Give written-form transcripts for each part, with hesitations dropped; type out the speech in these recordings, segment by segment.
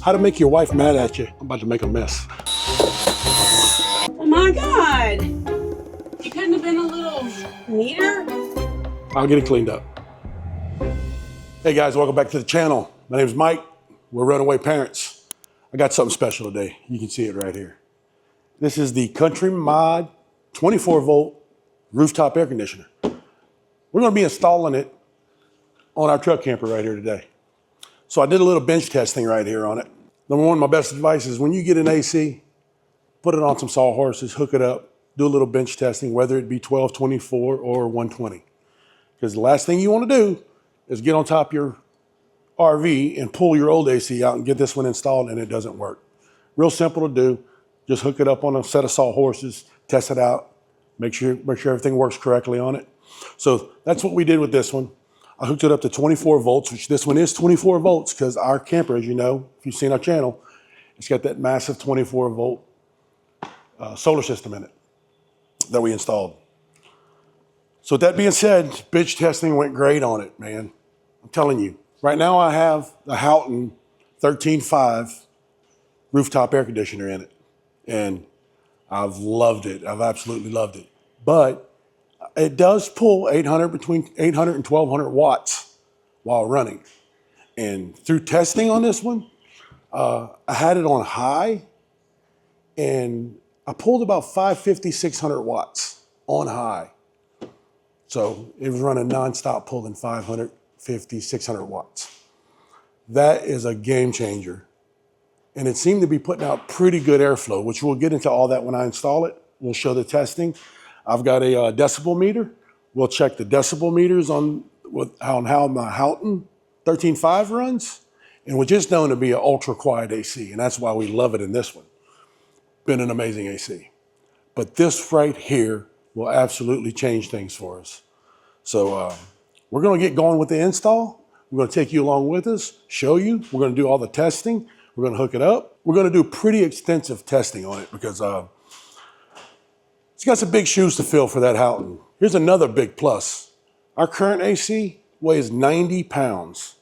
How to make your wife mad at you. I'm about to make a mess. Oh my God. You couldn't have been a little neater? I'll get it cleaned up. Hey guys, welcome back to the channel. My name's Mike. We're Runaway Parents. I got something special today. You can see it right here. This is the Countrymod 24 volt rooftop air conditioner. We're gonna be installing it on our truck camper right here today. So I did a little bench testing right here on it. Number one, my best advice is when you get an AC, put it on some sawhorses, hook it up, do a little bench testing, whether it be 12, 24, or 120. Because the last thing you want to do is get on top of your RV and pull your old AC out and get this one installed and it doesn't work. Real simple to do. Just hook it up on a set of sawhorses, test it out, make sure everything works correctly on it. So that's what we did with this one. I hooked it up to 24 volts, which this one is 24 volts because our camper, as you know, if you've seen our channel, it's got that massive 24 volt solar system in it that we installed. So with that being said, bench testing went great on it, man. I'm telling you. Right now I have the Houghton 13.5 rooftop air conditioner in it. And I've loved it. I've absolutely loved it. But it does pull between 800 and 1200 watts while running. And through testing on this one, I had it on high and I pulled about 550, 600 watts on high. So it was running nonstop pulling 550, 600 watts. That is a game changer. And it seemed to be putting out pretty good airflow, which we'll get into all that when I install it. We'll show the testing. I've got a decibel meter. We'll check the decibel meters on how my Houghton 13.5 runs, and which is known to be an ultra quiet AC, and that's why we love it in this one. Been an amazing AC. But this right here will absolutely change things for us. So we're gonna get going with the install. We're gonna take you along with us, show you. We're gonna do all the testing. We're gonna hook it up. We're gonna do pretty extensive testing on it because it's got some big shoes to fill for that Houghton. Here's another big plus. Our current AC weighs 90 pounds.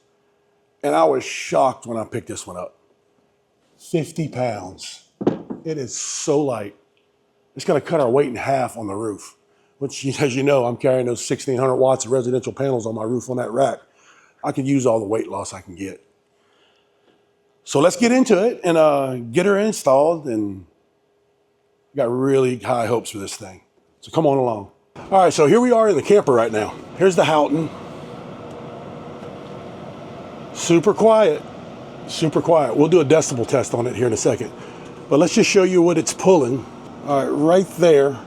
And I was shocked when I picked this one up. 50 pounds. It is so light. It's gonna cut our weight in half on the roof, which, as you know, I'm carrying those 1600 watts of residential panels on my roof on that rack. I could use all the weight loss I can get. So let's get into it and get her installed, and got really high hopes for this thing. So come on along. All right, so here we are in the camper right now. Here's the Houghton. Super quiet, super quiet. We'll do a decibel test on it here in a second. But let's just show you what it's pulling. All right, right there.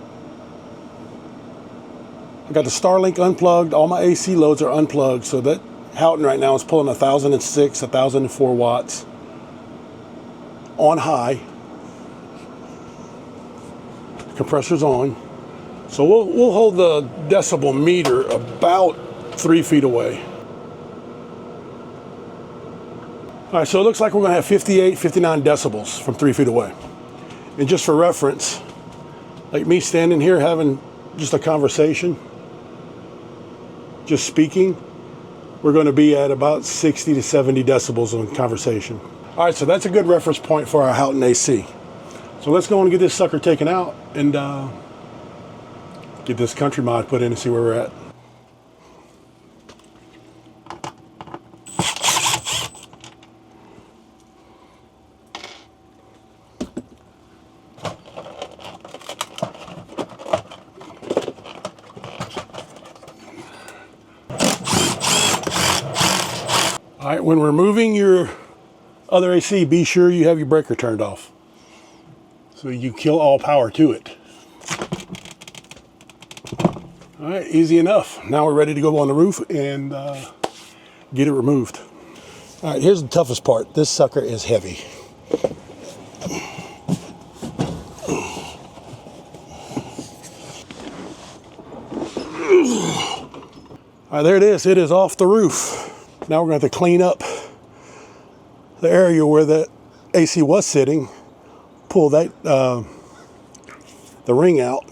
I got the Starlink unplugged. All my AC loads are unplugged. So that Houghton right now is pulling 1006, 1004 watts on high. Compressor's on. So we'll hold the decibel meter about 3 feet away. All right, so it looks like we're gonna have 58, 59 decibels from 3 feet away. And just for reference, like me standing here having just a conversation, just speaking, we're gonna be at about 60 to 70 decibels on conversation. All right, so that's a good reference point for our Houghton AC. So let's go and get this sucker taken out and get this Countrymod put in and see where we're at. All right, when removing your other AC, be sure you have your breaker turned off, so you kill all power to it. All right, easy enough. Now we're ready to go on the roof and get it removed. All right, here's the toughest part. This sucker is heavy. All right, there it is. It is off the roof. Now we're going to have to clean up the area where the AC was sitting, pull that the ring out,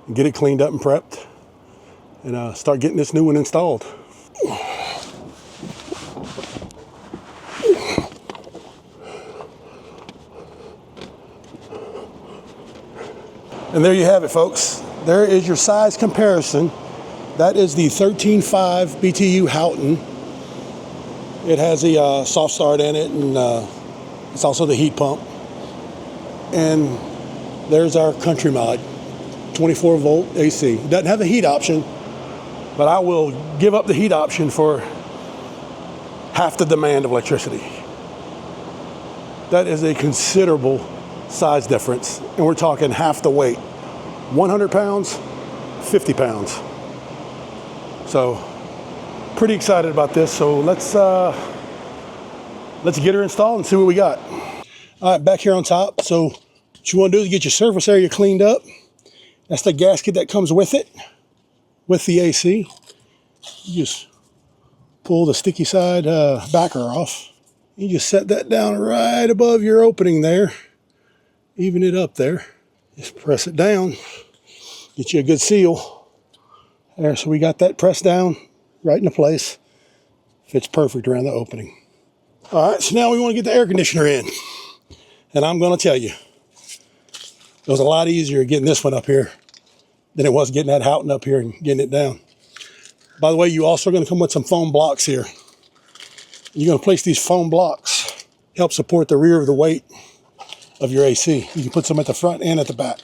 and get it cleaned up and prepped, and start getting this new one installed. And there you have it, folks. There is your size comparison. That is the 13.5 BTU Houghton. It has a soft start in it, and it's also the heat pump. And there's our Countrymod 24 volt AC. It doesn't have a heat option, but I will give up the heat option for half the demand of electricity. That is a considerable size difference, and we're talking half the weight. 100 pounds, 50 pounds. So pretty excited about this. So let's get her installed and see what we got. All right, back here on top. So what you want to do is get your surface area cleaned up. That's the gasket that comes with it, with the AC. You just pull the sticky side backer off. You just set that down right above your opening there. Even it up there. Just press it down. Get you a good seal. There, so we got that pressed down right into place. Fits perfect around the opening. All right, so now we want to get the air conditioner in. And I'm going to tell you, it was a lot easier getting this one up here than it was getting that Houghton up here and getting it down. By the way, you also are going to come with some foam blocks here. You're going to place these foam blocks, help support the rear of the weight of your AC. You can put some at the front and at the back.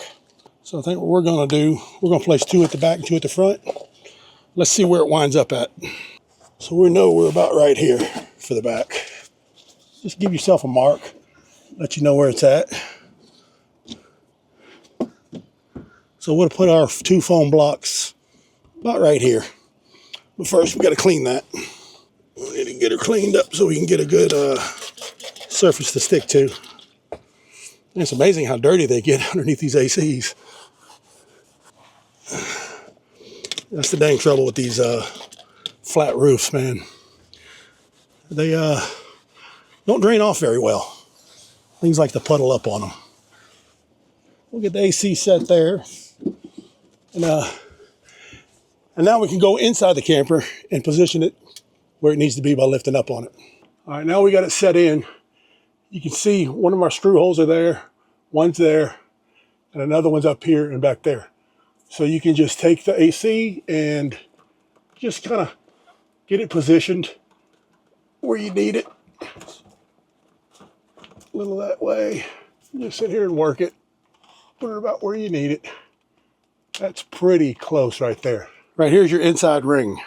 So I think what we're going to do, we're going to place 2 at the back and 2 at the front. Let's see where it winds up at. So we know we're about right here for the back. Just give yourself a mark, let you know where it's at. So we'll put our 2 foam blocks about right here. But first we got to clean that. We need to get her cleaned up so we can get a good surface to stick to. And it's amazing how dirty they get underneath these ACs. That's the dang trouble with these flat roofs, man. They don't drain off very well. Things like to puddle up on them. We'll get the AC set there. And now we can go inside the camper and position it where it needs to be by lifting up on it. All right, now we got it set in. You can see one of our screw holes are there, one's there, and another one's up here and back there. So you can just take the AC and just kind of get it positioned where you need it. A little that way. Just sit here and work it. Put it about where you need it. That's pretty close right there. Right here's your inside ring.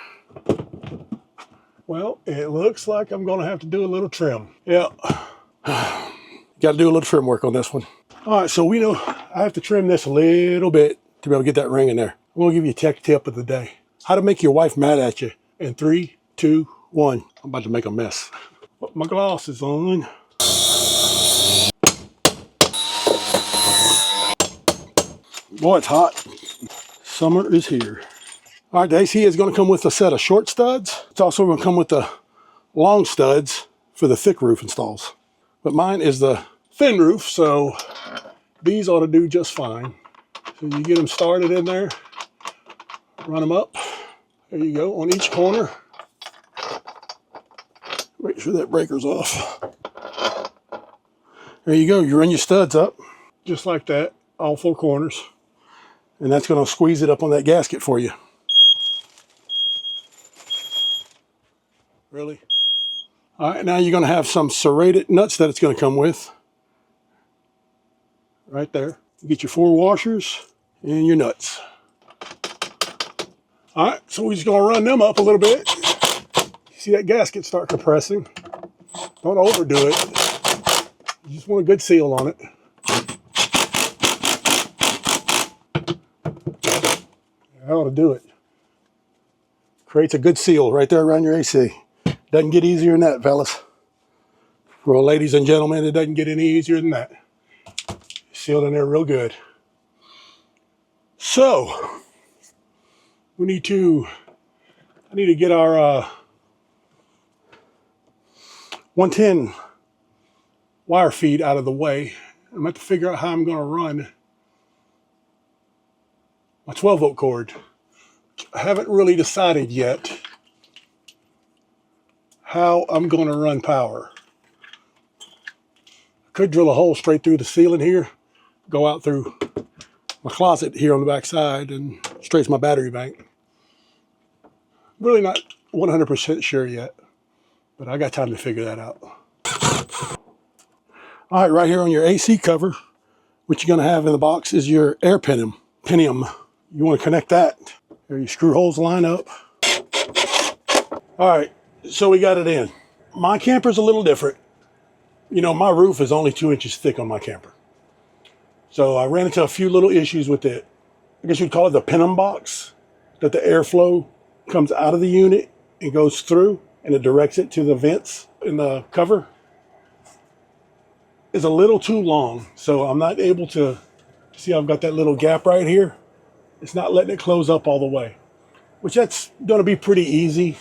Well, it looks like I'm going to have to do a little trim. Yeah. Got to do a little trim work on this one. All right, so we know I have to trim this a little bit to be able to get that ring in there. I'm going to give you a tech tip of the day. How to make your wife mad at you in 3, 2, 1. I'm about to make a mess. Put my glasses on. Boy, it's hot. Summer is here. All right, the AC is going to come with a set of short studs. It's also going to come with the long studs for the thick roof installs. But mine is the thin roof, so these ought to do just fine. So you get them started in there, run them up. There you go, on each corner. Make sure that breaker's off. There you go, you run your studs up, just like that, all 4 corners. And that's going to squeeze it up on that gasket for you. Really? All right, now you're going to have some serrated nuts that it's going to come with. Right there. You get your 4 washers and your nuts. All right, so we're just going to run them up a little bit. See that gasket start compressing. Don't overdo it. You just want a good seal on it. That ought to do it. Creates a good seal right there around your AC. Doesn't get easier than that, fellas. Well, ladies and gentlemen, it doesn't get any easier than that. Sealed in there real good. So, I need to get our 110 wire feed out of the way. I'm going to have to figure out how I'm going to run my 12 volt cord. I haven't really decided yet how I'm going to run power. I could drill a hole straight through the ceiling here, go out through my closet here on the back side and straight to my battery bank. Really not 100% sure yet, but I got time to figure that out. All right, right here on your AC cover, what you're gonna have in the box is your air pinion. You wanna connect that. There your screw holes line up. All right, so we got it in. My camper's a little different. You know, my roof is only 2 inches thick on my camper. So I ran into a few little issues with it. I guess you'd call it the pinion box, that the airflow comes out of the unit and goes through and it directs it to the vents in the cover. Is a little too long. So I'm not able to, see I've got that little gap right here. It's not letting it close up all the way, which that's gonna be pretty easy.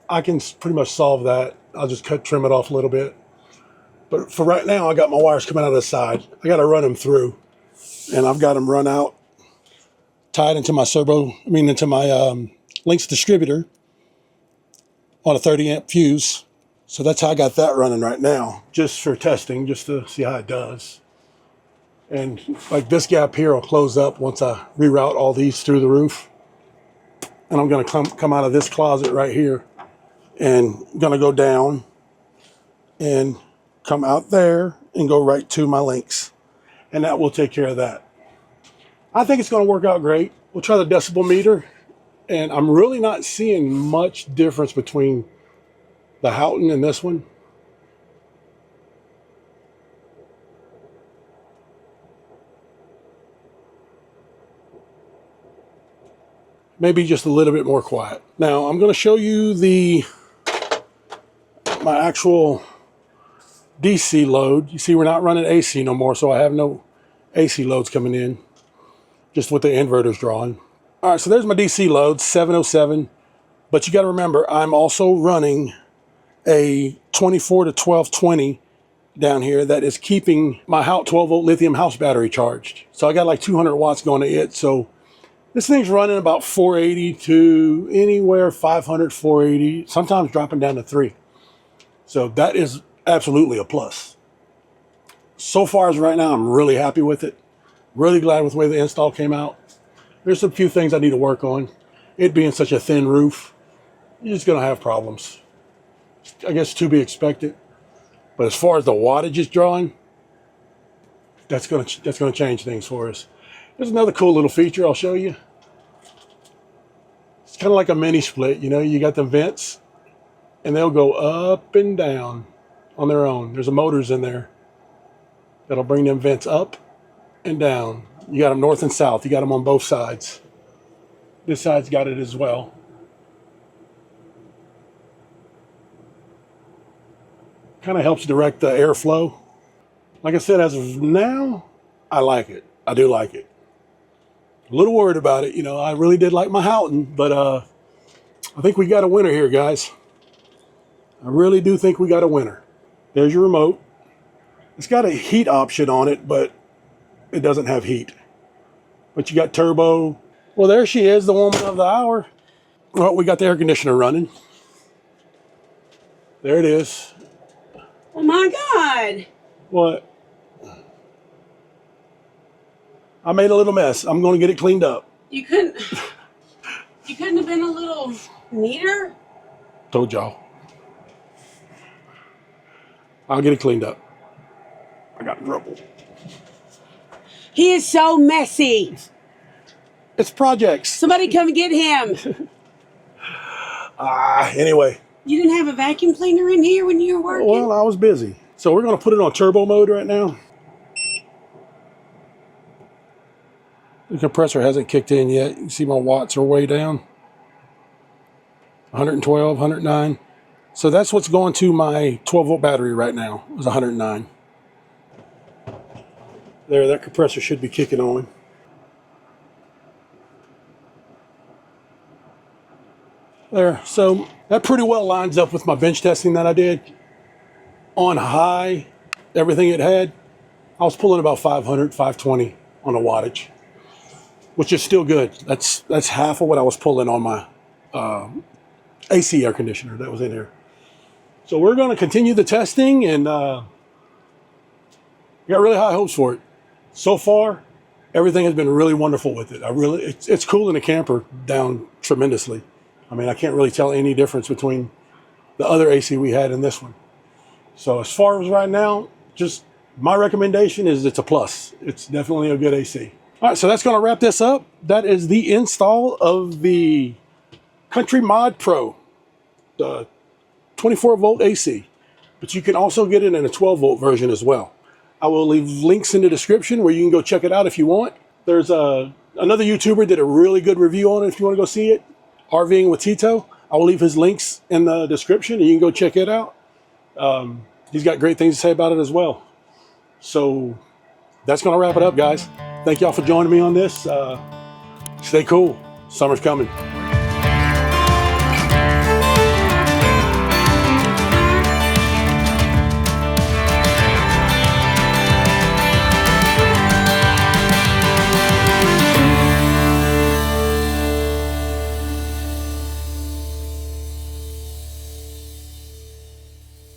I can pretty much solve that. I'll just trim it off a little bit. But for right now, I got my wires coming out of the side. I got to run them through, and I've got them run out, tied into my into my Lynx distributor on a 30 amp fuse. So that's how I got that running right now, just for testing, just to see how it does. And like this gap here will close up once I reroute all these through the roof. And I'm going to come out of this closet right here and going to go down and come out there and go right to my Lynx, and that will take care of that. I think it's going to work out great. We'll try the decibel meter, and I'm really not seeing much difference between the Houghton and this one. Maybe just a little bit more quiet. Now I'm going to show you my actual DC load. You see, we're not running AC no more, so I have no AC loads coming in, just with the inverters drawing. All right, so there's my DC load, 707. But you got to remember, I'm also running a 24 to 1220 down here that is keeping my 12-volt lithium house battery charged. So I got like 200 watts going to it. So this thing's running about 480 to anywhere 500, 480, sometimes dropping down to 3. So that is absolutely a plus. So far as right now, I'm really happy with it. Really glad with the way the install came out. There's a few things I need to work on. It being such a thin roof, you're just gonna have problems. I guess to be expected. But as far as the wattage is drawing, that's gonna change things for us. There's another cool little feature I'll show you. It's kind of like a mini split. You know, you got the vents, and they'll go up and down on their own. There's a motors in there that'll bring them vents up and down. You got them north and south. You got them on both sides. This side's got it as well. Kind of helps direct the airflow. Like I said, as of now, I like it. I do like it. A little worried about it. You know, I really did like my Houghton, but I think we got a winner here, guys. I really do think we got a winner. There's your remote. It's got a heat option on it, but it doesn't have heat. But you got turbo. Well, there she is, the woman of the hour. Well, we got the air conditioner running. There it is. Oh my God. What? I made a little mess. I'm going to get it cleaned up. You couldn't have been a little neater? Told y'all. I'll get it cleaned up. I got in trouble. He is so messy. It's projects. Somebody come get him. Anyway. You didn't have a vacuum cleaner in here when you were working? Well, I was busy. So we're going to put it on turbo mode right now. The compressor hasn't kicked in yet. You can see my watts are way down. 112, 109. So that's what's going to my 12-volt battery right now. It's 109. There, that compressor should be kicking on. There, so that pretty well lines up with my bench testing that I did. On high, everything it had, I was pulling about 500, 520 on the wattage, which is still good. That's half of what I was pulling on my AC air conditioner that was in here. So we're going to continue the testing, and got really high hopes for it. So far, Everything has been really wonderful with it. It's cooling the camper down tremendously. I mean, I can't really tell any difference between the other AC we had and this one. So as far as right now, just my recommendation is it's a plus. It's definitely a good AC. All right, so that's going to wrap this up. That is the install of the Countrymod Pro, the 24 volt AC, but you can also get it in a 12 volt version as well. I will leave links in the description where you can go check it out if you want. There's another YouTuber did a really good review on it if you want to go see it, RVing with Tito. I will leave his links in the description and you can go check it out. He's got great things to say about it as well. So that's going to wrap it up, guys. Thank y'all for joining me on this. Stay cool. Summer's coming.